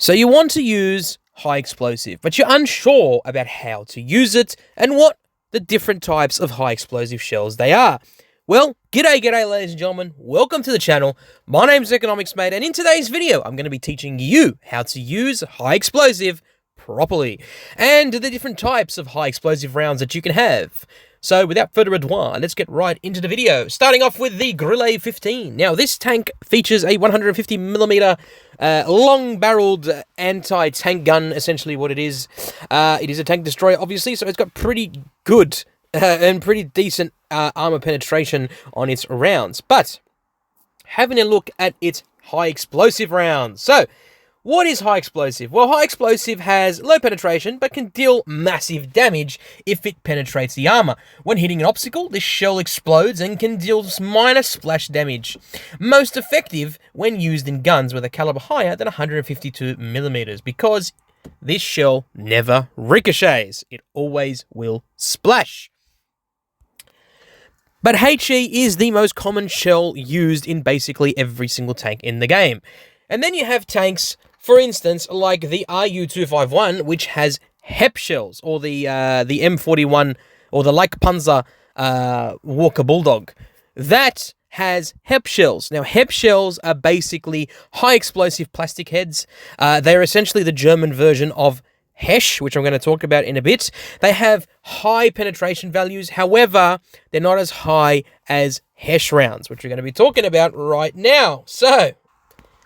So you want to use high explosive, but you're unsure about how to use it and what the different types of high explosive shells they are. Well, g'day ladies and gentlemen, welcome to the channel. My name's Economics Mate, and in today's video, I'm going to be teaching you how to use high explosive properly, and the different types of high explosive rounds that you can have. So without further ado, let's get right into the video. Starting off with the Grille 15. Now this tank features a 150mm long-barreled anti-tank gun, essentially what it is. It is a tank destroyer, obviously, so it's got pretty good and pretty decent armor penetration on its rounds. But having a look at its high explosive rounds. So what is high explosive? Well, high explosive has low penetration, but can deal massive damage if it penetrates the armor. When hitting an obstacle, this shell explodes and can deal minor splash damage. Most effective when used in guns with a caliber higher than 152mm, because this shell never ricochets. It always will splash. But HE is the most common shell used in basically every single tank in the game. And then you have tanks, for instance, like the RU-251, which has HEP shells, or the M41, or the Panzer Walker Bulldog. That has HEP shells. Now, HEP shells are basically high explosive plastic heads. They're essentially the German version of HESH, which I'm going to talk about in a bit. They have high penetration values. However, they're not as high as HESH rounds, which we're going to be talking about right now. So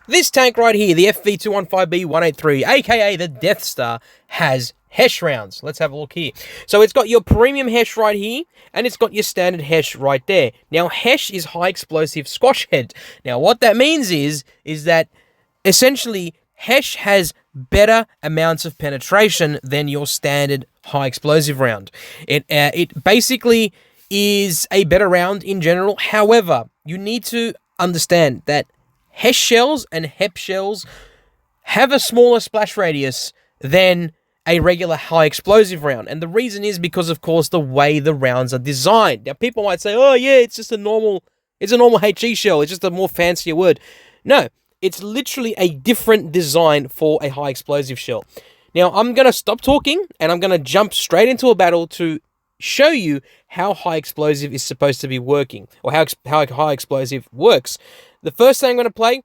this tank right here, the FV215B183, aka the Death Star, has HESH rounds. Let's have a look here. So it's got your premium HESH right here, and it's got your standard HESH right there. Now, HESH is high explosive squash head. Now, what that means is that essentially HESH has better amounts of penetration than your standard high explosive round. It basically is a better round in general. However, you need to understand that HESH shells and HEP shells have a smaller splash radius than a regular high explosive round. And the reason is because, of course, the way the rounds are designed. Now, people might say, oh, yeah, it's a normal HE shell. It's just a more fancier word. No, it's literally a different design for a high explosive shell. Now, I'm going to stop talking, and I'm going to jump straight into a battle to show you how high explosive is supposed to be working, or how high explosive works. The first thing I'm going to play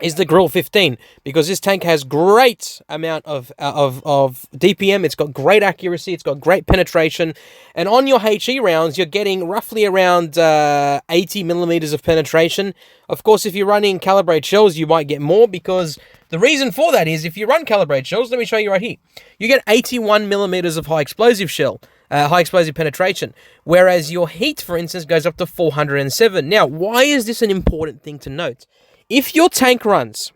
is the Grille 15, because this tank has great amount of DPM. It's got great accuracy. It's got great penetration. And on your HE rounds, you're getting roughly around 80mm of penetration. Of course, if you're running calibrated shells, you might get more, because the reason for that is if you run calibrated shells, let me show you right here, you get 81mm of high explosive shell. High explosive penetration, whereas your heat, for instance, goes up to 407. Now, why is this an important thing to note? If your tank runs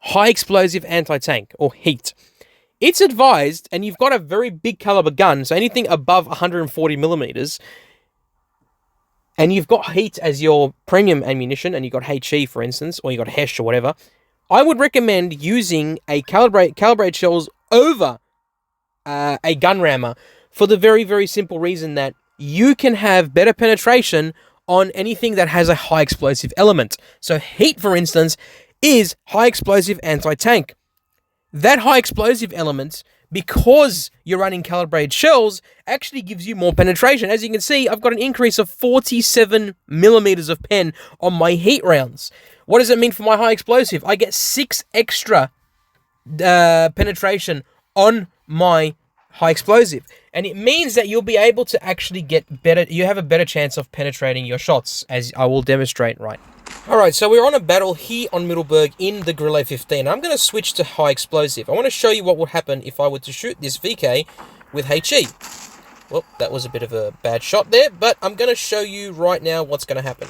high explosive anti-tank or heat, it's advised, and you've got a very big caliber gun, so anything above 140mm, and you've got heat as your premium ammunition, and you've got HE, for instance, or you've got HESH or whatever, I would recommend using a calibrated shells over a gun rammer, for the very, very simple reason that you can have better penetration on anything that has a high explosive element. So heat, for instance, is high explosive anti-tank. That high explosive element, because you're running calibrated shells, actually gives you more penetration. As you can see, I've got an increase of 47mm of pen on my heat rounds. What does it mean for my high explosive? I get 6 extra penetration on my high explosive, and it means that you'll be able to actually get better. You have a better chance of penetrating your shots, as I will demonstrate right. Alright, so we're on a battle here on Middleburg in the Grille 15. I'm going to switch to high explosive. I want to show you what would happen if I were to shoot this VK with HE. Well, that was a bit of a bad shot there, but I'm going to show you right now what's going to happen.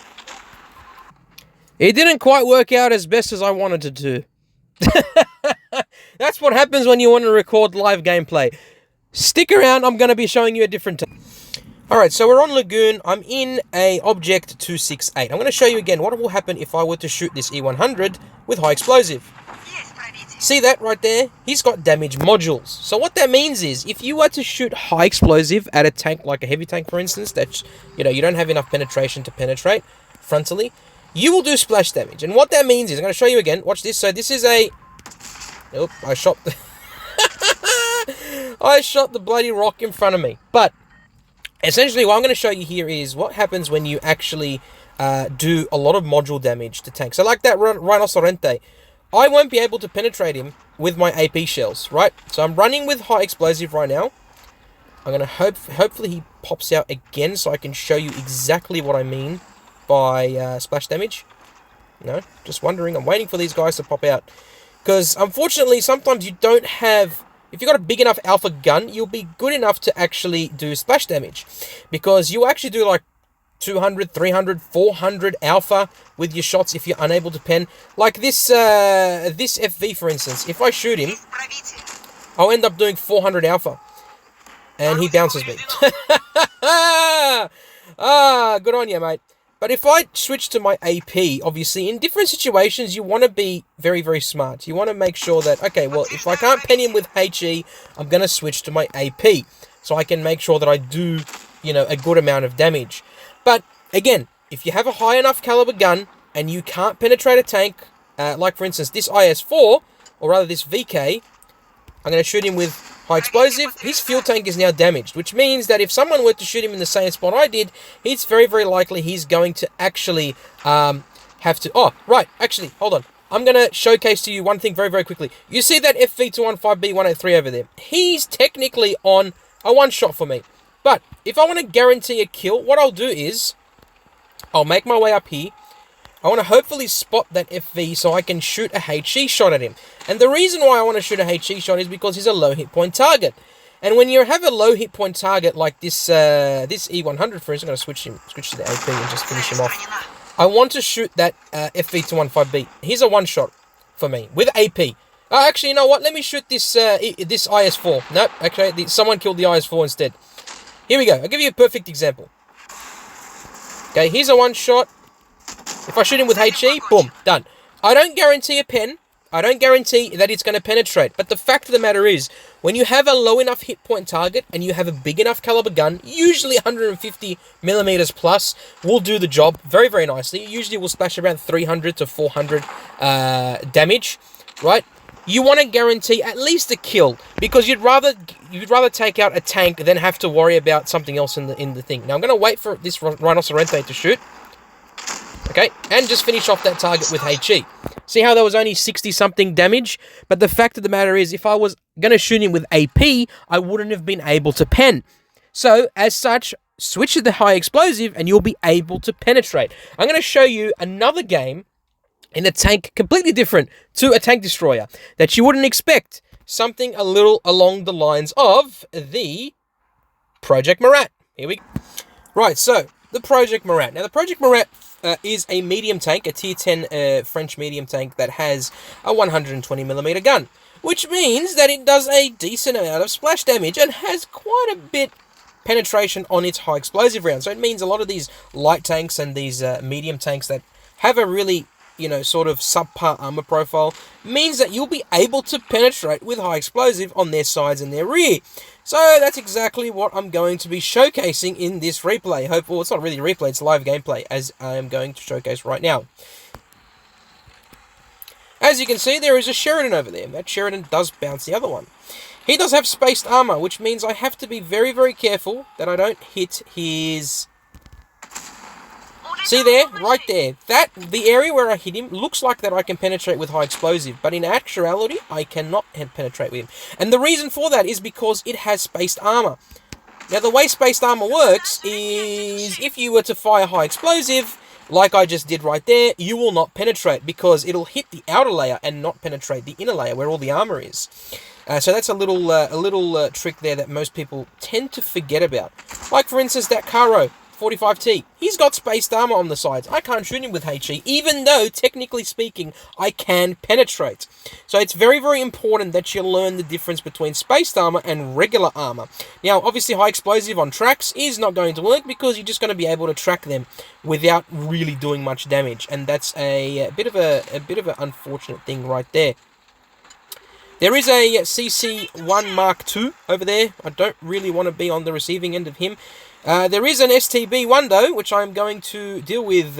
It didn't quite work out as best as I wanted it to. That's what happens when you want to record live gameplay. Stick around, I'm going to be showing you a different time. Alright, so we're on Lagoon. I'm in a Object 268. I'm going to show you again what will happen if I were to shoot this E100 with high explosive. See that right there? He's got damage modules. So what that means is, if you were to shoot high explosive at a tank, like a heavy tank for instance, that you don't have enough penetration to penetrate frontally, you will do splash damage. And what that means is, I'm going to show you again. Watch this. So this is a Nope, I shot the... I shot the bloody rock in front of me. But, essentially, what I'm going to show you here is what happens when you actually do a lot of module damage to tanks. So, like that Rhinoceronte, I won't be able to penetrate him with my AP shells, right? So, I'm running with high explosive right now. I'm going to hopefully he pops out again so I can show you exactly what I mean by splash damage. No, just wondering. I'm waiting for these guys to pop out. Because, unfortunately, sometimes you don't have... If you've got a big enough alpha gun, you'll be good enough to actually do splash damage. Because you actually do like 200, 300, 400 alpha with your shots if you're unable to pen. Like this this FV, for instance. If I shoot him, I'll end up doing 400 alpha. And he bounces me. Good on you, mate. But if I switch to my AP, obviously, in different situations, you want to be very, very smart. You want to make sure that, okay, well, if I can't pen him with HE, I'm going to switch to my AP. So I can make sure that I do, you know, a good amount of damage. But, again, if you have a high enough caliber gun, and you can't penetrate a tank, like, for instance, this IS-4, or rather this VK, I'm going to shoot him with high explosive. His fuel tank is now damaged, which means that if someone were to shoot him in the same spot I did, it's very, very likely he's going to actually have to... Oh, right, actually, hold on. I'm going to showcase to you one thing very, very quickly. You see that FV215B183 over there? He's technically on a one-shot for me. But if I want to guarantee a kill, what I'll do is I'll make my way up here. I want to hopefully spot that FV so I can shoot a HE shot at him. And the reason why I want to shoot a HE shot is because he's a low hit point target. And when you have a low hit point target like this this E100, for instance, I'm going to switch to the AP and just finish him off. I want to shoot that FV215B. He's a one shot for me with AP. Actually, you know what? Let me shoot this this IS-4. Nope, okay, someone killed the IS-4 instead. Here we go. I'll give you a perfect example. Okay, here's a one shot. If I shoot him with HE, boom, done. I don't guarantee a pen. I don't guarantee that it's going to penetrate. But the fact of the matter is, when you have a low enough hit point target and you have a big enough caliber gun, usually 150 millimeters plus will do the job very, very nicely. Usually will splash around 300 to 400 damage, right? You want to guarantee at least a kill because you'd rather take out a tank than have to worry about something else in the thing. Now I'm going to wait for this Rhinoceronte to shoot. Okay, and just finish off that target with HE. See how there was only 60-something damage? But the fact of the matter is, if I was going to shoot him with AP, I wouldn't have been able to pen. So, as such, switch to the high explosive and you'll be able to penetrate. I'm going to show you another game in a tank completely different to a tank destroyer that you wouldn't expect. Something a little along the lines of the Project Marat. Here we go. Right, so, the Project Marat. Now, the Project Marat is a medium tank, a tier 10 French medium tank that has a 120mm gun, which means that it does a decent amount of splash damage and has quite a bit penetration on its high explosive round. So it means a lot of these light tanks and these medium tanks that have a really, you know, sort of subpar armor profile means that you'll be able to penetrate with high explosive on their sides and their rear. So that's exactly what I'm going to be showcasing in this replay. Well, it's not really a replay, it's live gameplay, as I am going to showcase right now. As you can see, there is a Sheridan over there. That Sheridan does bounce the other one. He does have spaced armor, which means I have to be very, very careful that I don't hit his... See there? Right there. The area where I hit him looks like that I can penetrate with high explosive, but in actuality, I cannot penetrate with him. And the reason for that is because it has spaced armor. Now, the way spaced armor works is if you were to fire high explosive, like I just did right there, you will not penetrate because it'll hit the outer layer and not penetrate the inner layer where all the armor is. So that's a little trick there that most people tend to forget about. Like, for instance, that Caro 45T. He's got spaced armor on the sides. I can't shoot him with HE, even though, technically speaking, I can penetrate. So it's very, very important that you learn the difference between spaced armor and regular armor. Now, obviously, high explosive on tracks is not going to work because you're just going to be able to track them without really doing much damage, and that's a bit of an unfortunate thing right there. There is a CC1 Mark II over there. I don't really want to be on the receiving end of him. There is an STB1 though, which I'm going to deal with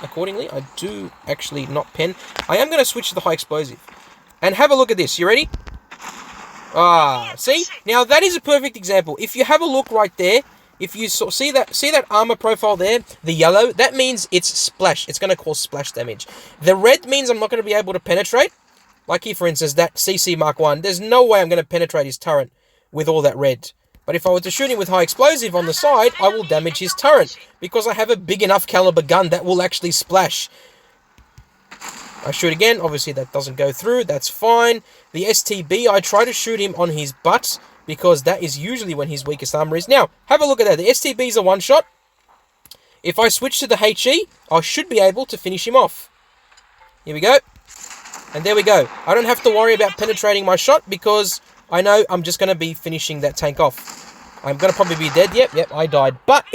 accordingly. I do actually not pen. I am going to switch to the high explosive. And have a look at this. You ready? See? Now, that is a perfect example. If you have a look right there, if you see that armor profile there, the yellow, that means it's splash. It's going to cause splash damage. The red means I'm not going to be able to penetrate. Like here, for instance, that CC Mark 1. There's no way I'm going to penetrate his turret with all that red. But if I were to shoot him with high explosive on the side, I will damage his turret. Because I have a big enough caliber gun that will actually splash. I shoot again. Obviously, that doesn't go through. That's fine. The STB, I try to shoot him on his butt, because that is usually when his weakest armor is. Now, have a look at that. The STB is a one-shot. If I switch to the HE, I should be able to finish him off. Here we go. And there we go. I don't have to worry about penetrating my shot, because I know I'm just going to be finishing that tank off. I'm going to probably be dead. Yep, I died. But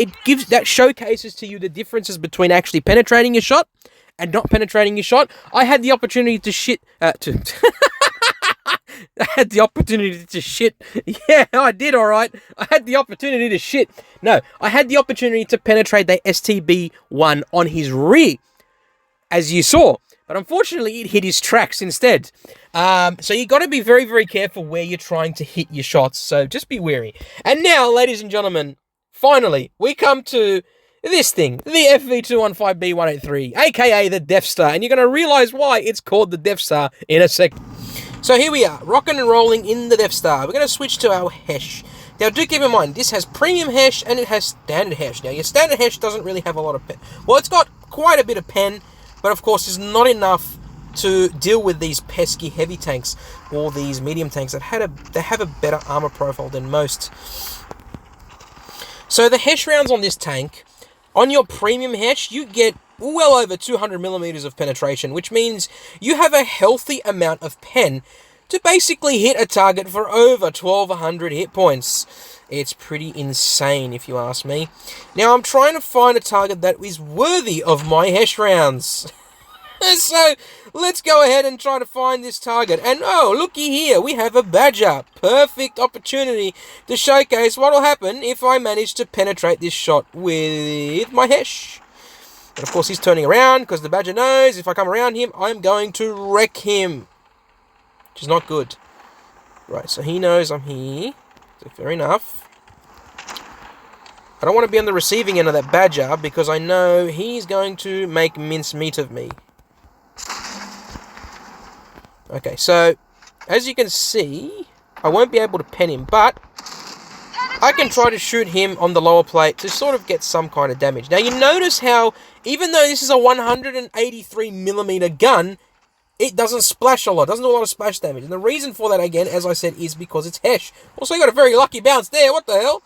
that showcases to you the differences between actually penetrating your shot and not penetrating your shot. I had the opportunity to shit... I had the opportunity to shit. Yeah, I did, alright. I had the opportunity to shit. No, I had the opportunity to penetrate the STB-1 on his rear, as you saw. But unfortunately, it hit his tracks instead. So you got to be very, very careful where you're trying to hit your shots. So just be wary. And now, ladies and gentlemen, finally, we come to this thing, the FV215B183, aka the Death Star. And you're going to realize why it's called the Death Star in a second. So here we are, rocking and rolling in the Death Star. We're going to switch to our HESH. Now, do keep in mind, this has premium HESH and it has standard HESH. Now, your standard HESH doesn't really have a lot of pen. Well, it's got quite a bit of pen, but of course, it's not enough to deal with these pesky heavy tanks or these medium tanks that have a better armor profile than most. So the HESH rounds on this tank, on your premium HESH, you get well over 200 millimeters of penetration, which means you have a healthy amount of pen to basically hit a target for over 1200 hit points. It's pretty insane, if you ask me. Now, I'm trying to find a target that is worthy of my HESH rounds. So, let's go ahead and try to find this target. And, oh, looky here, we have a badger. Perfect opportunity to showcase what will happen if I manage to penetrate this shot with my HESH. But, of course, he's turning around, because the badger knows if I come around him, I'm going to wreck him. Which is not good. Right, so he knows I'm here. So, fair enough. I don't want to be on the receiving end of that badger, because I know he's going to make mincemeat of me. Okay, so, as you can see, I won't be able to pen him, but I can try to shoot him on the lower plate to sort of get some kind of damage. Now, you notice how, even though this is a 183mm gun, it doesn't splash a lot, doesn't do a lot of splash damage. And the reason for that, again, as I said, is because it's HESH. Also, you got a very lucky bounce there. What the hell?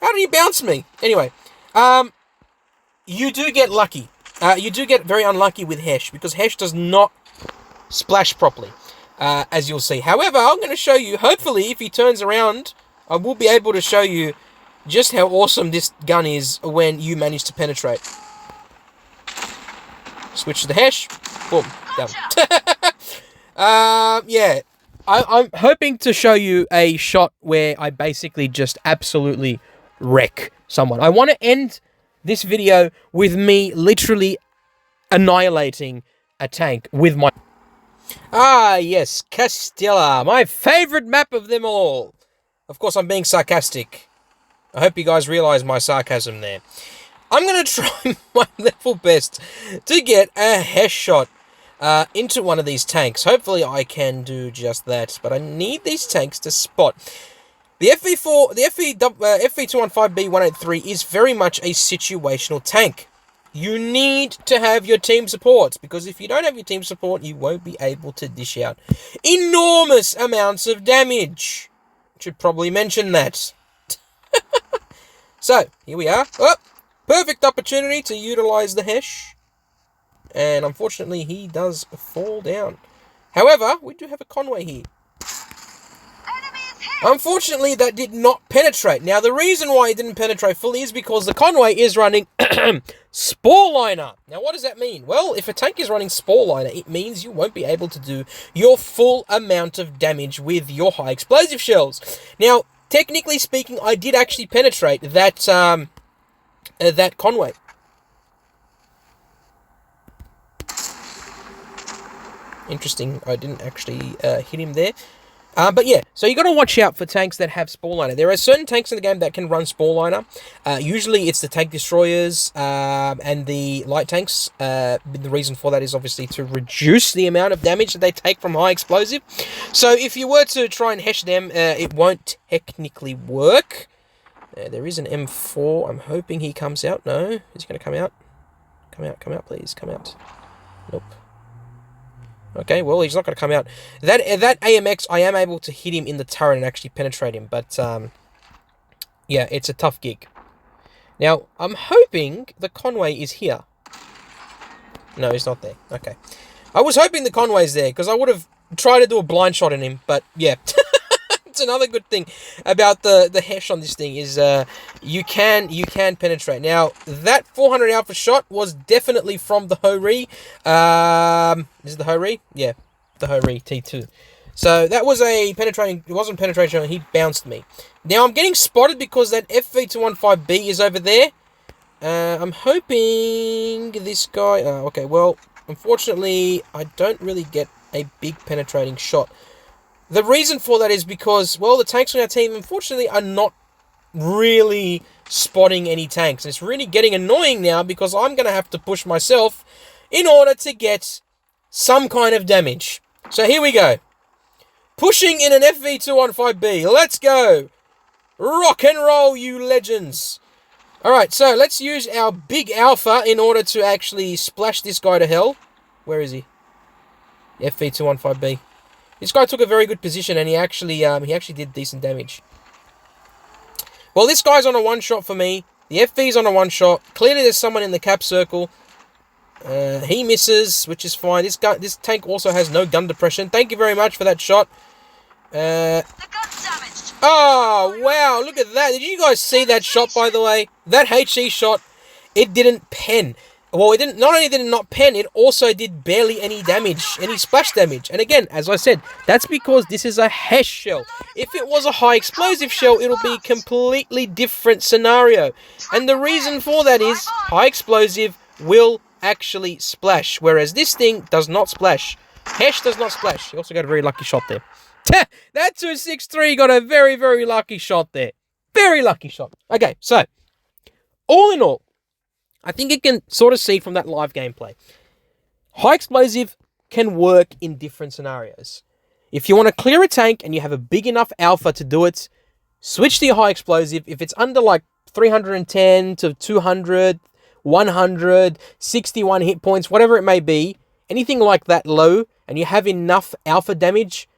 How did he bounce me? Anyway, you do get lucky. You do get very unlucky with HESH, because HESH does not splash properly, as you'll see. However, I'm going to show you, hopefully, if he turns around, I will be able to show you just how awesome this gun is when you manage to penetrate. Switch to the HESH. Boom. Done. Yeah. I'm hoping to show you a shot where I basically just absolutely wreck someone. I want to end this video with me literally annihilating a tank with my... Ah, yes, Castilla, my favorite map of them all. Of course, I'm being sarcastic. I hope you guys realize my sarcasm there. I'm going to try my level best to get a HESH shot into one of these tanks. Hopefully, I can do just that. But I need these tanks to spot. The FV215B183 is very much a situational tank. You need to have your team support, because if you don't have your team support, you won't be able to dish out enormous amounts of damage. Should probably mention that. So, here we are. Oh, perfect opportunity to utilize the HESH. And unfortunately, he does fall down. However, we do have a Conway here. Unfortunately, that did not penetrate. Now, the reason why it didn't penetrate fully is because the Conway is running Spore Liner. Now, what does that mean? Well, if a tank is running Spore Liner, it means you won't be able to do your full amount of damage with your high explosive shells. Now, technically speaking, I did actually penetrate that that Conway. Interesting, I didn't actually hit him there. But yeah, so you got to watch out for tanks that have Spore Liner. There are certain tanks in the game that can run Spore Liner. Usually it's the tank destroyers and the light tanks. The reason for that is obviously to reduce the amount of damage that they take from high explosive. So if you were to try and Hesh them, it won't technically work. There is an M4. I'm hoping he comes out. No, is he going to come out? Come out, please. Come out. Nope. Okay, well, he's not going to come out. That AMX, I am able to hit him in the turret and actually penetrate him. But, yeah, it's a tough gig. Now, I'm hoping the Conway is here. No, he's not there. Okay. I was hoping the Conway's there, because I would have tried to do a blind shot on him. But, yeah. It's another good thing about the Hesh on this thing is you can penetrate. Now, that 400 alpha shot was definitely from the Ho-Ri. Is it the Ho-Ri? Yeah, the Ho-Ri T2. So that was a penetrating, it wasn't penetration, he bounced me. Now I'm getting spotted because that FV215B is over there. I'm hoping this guy, okay, well, unfortunately, I don't really get a big penetrating shot. The reason for that is because, well, the tanks on our team, unfortunately, are not really spotting any tanks. And it's really getting annoying now because I'm going to have to push myself in order to get some kind of damage. So here we go. Pushing in an FV215B. Let's go. Rock and roll, you legends. Alright, so let's use our big alpha in order to actually splash this guy to hell. Where is he? FV215B. This guy took a very good position, and he actually did decent damage. Well, this guy's on a one-shot for me. The FV's on a one-shot. Clearly, there's someone in the cap circle. He misses, which is fine. This tank also has no gun depression. Thank you very much for that shot. The gun's damaged. Oh, wow. Look at that. Did you guys see that shot, by the way? That HE shot, it didn't pen. Well, it didn't. Not only did it not pen, it also did barely any damage, any splash damage. And again, as I said, that's because this is a HESH shell. If it was a high explosive shell, it'll be a completely different scenario. And the reason for that is high explosive will actually splash, whereas this thing does not splash. HESH does not splash. He also got a very lucky shot there. That 263 got a very, very lucky shot there. Very lucky shot. Okay, so all in all, I think you can sort of see from that live gameplay. High explosive can work in different scenarios. If you want to clear a tank and you have a big enough alpha to do it, switch to your high explosive. If it's under like 310 to 200, 100, 61 hit points, whatever it may be, anything like that low, and you have enough alpha damage,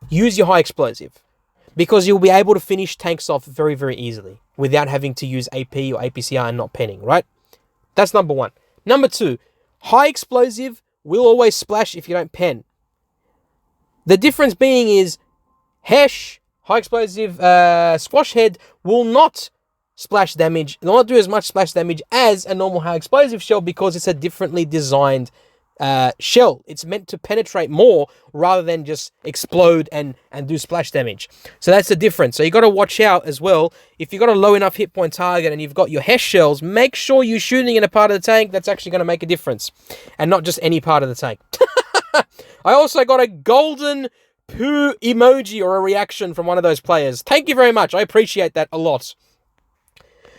use your high explosive. Because you'll be able to finish tanks off very, very easily without having to use AP or APCR and not penning, right? That's number one. Number two, high explosive will always splash if you don't pen. The difference being is HESH, high explosive squash head, will not splash damage, will not do as much splash damage as a normal high explosive shell because it's a differently designed shell. It's meant to penetrate more rather than just explode and do splash damage. So that's the difference. So you got to watch out as well. If you've got a low enough hit point target and you've got your HESH shells, make sure you're shooting in a part of the tank that's actually going to make a difference and not just any part of the tank. I also got a golden poo emoji or a reaction from one of those players. Thank you very much. I appreciate that a lot.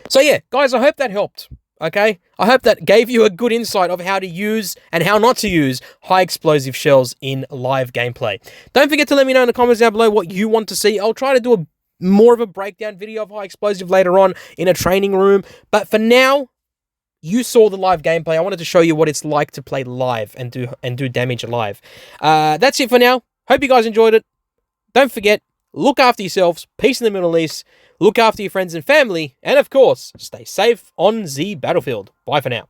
So yeah, guys, I hope that helped. Okay, I hope that gave you a good insight of how to use and how not to use high explosive shells in live gameplay. Don't forget to let me know in the comments down below what you want to see. I'll try to do more of a breakdown video of high explosive later on in a training room. But for now, you saw the live gameplay. I wanted to show you what it's like to play live and do damage live. That's it for now. Hope you guys enjoyed it. Don't forget, look after yourselves. Peace in the Middle East. Look after your friends and family, and of course, stay safe on the battlefield. Bye for now.